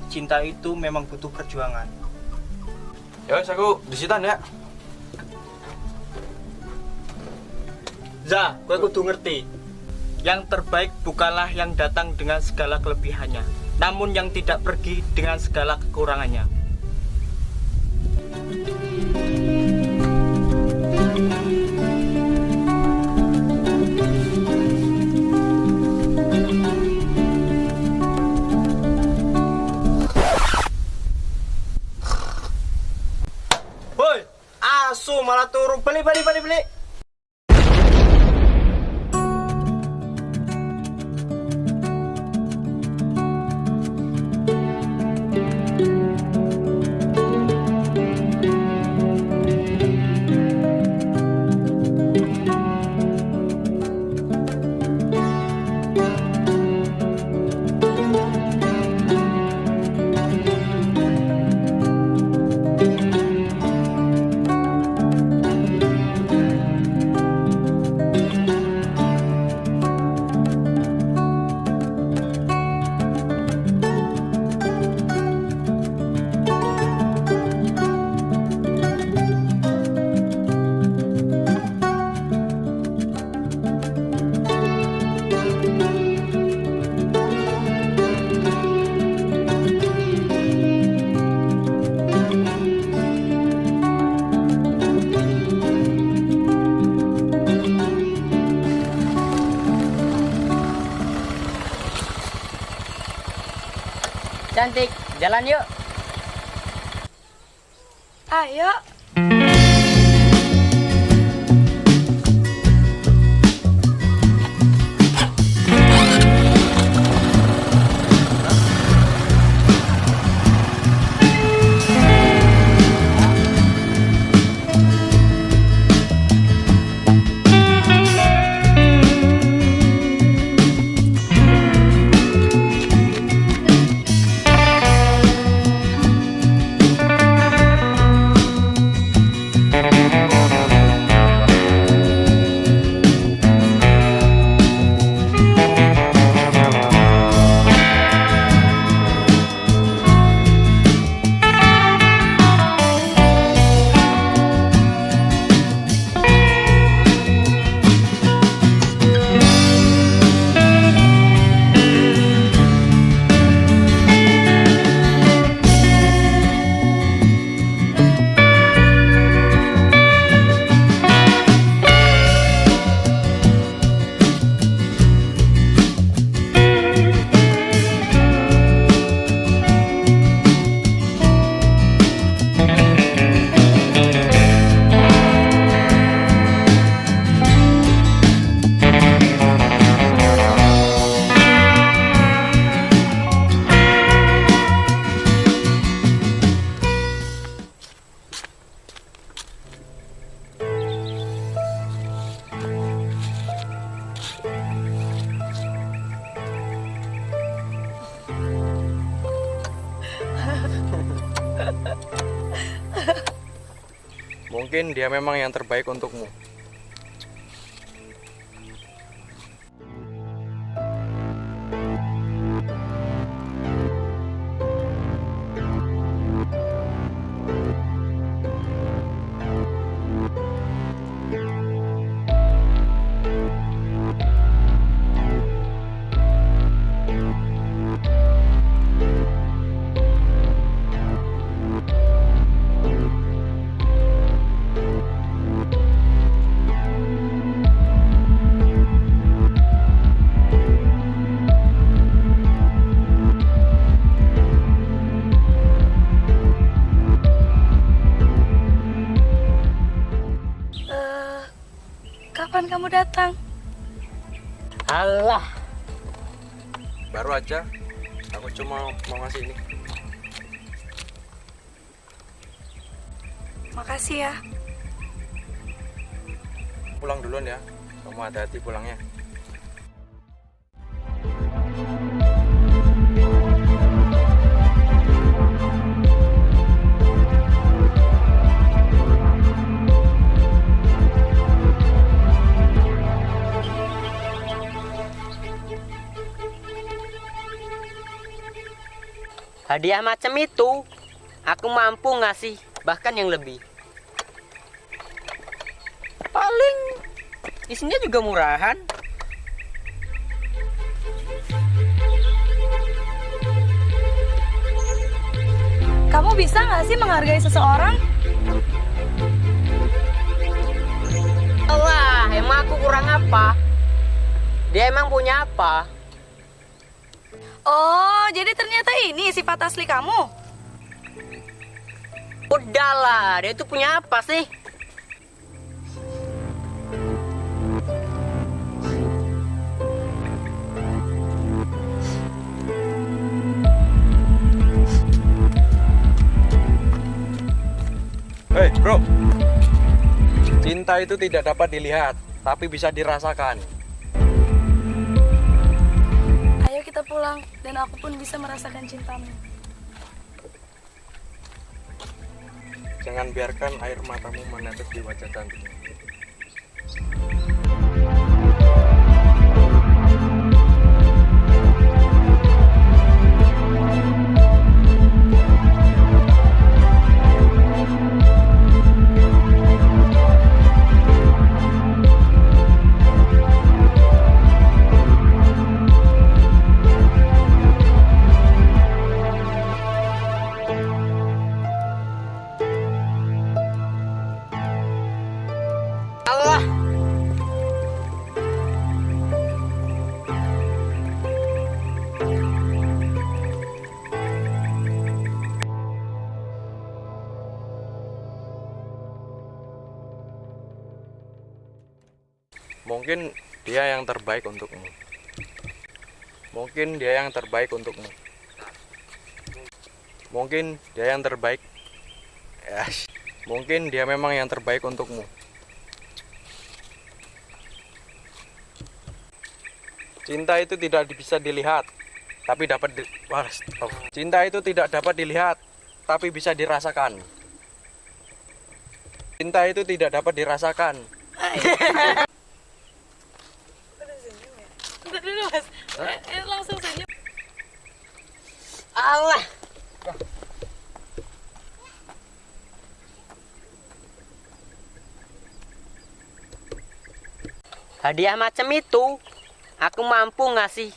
cinta itu memang butuh perjuangan. Ya, aku disitan ya. Za, kowe kudu ngerti. Yang terbaik bukanlah yang datang dengan segala kelebihannya, namun yang tidak pergi dengan segala kekurangannya. Woi, asu malah turu. Balik. Cantik, jalan yuk. Ayo. Mungkin dia memang yang terbaik untukmu. Kapan kamu datang? Alah, Baru aja. Aku cuma mau ngasih ini. Makasih ya. Pulang duluan ya. Kamu hati-hati pulangnya. Hadiah macam itu aku mampu ngasih bahkan yang lebih. Paling isinya juga murahan. Kamu bisa nggak sih menghargai seseorang? Allah, emang aku kurang apa? Dia emang punya apa? Oh, jadi ternyata ini sifat asli kamu. Udahlah, dia itu punya apa sih? Hei bro, cinta itu tidak dapat dilihat, tapi bisa dirasakan. Ayo kita pulang dan aku pun bisa merasakan cintamu. Jangan biarkan air matamu menetes di wajah cantiknya. Allah. Mungkin dia yang terbaik untukmu. Mungkin dia yang terbaik untukmu. Mungkin dia yang terbaik. Mungkin dia memang yang terbaik untukmu. Cinta itu tidak bisa dilihat, tapi dapat Cinta itu tidak dapat dilihat, tapi bisa dirasakan. Cinta itu tidak dapat dirasakan. Bentar dulu mas, langsung saja. Allah. Hadiah macam itu aku mampu ngasih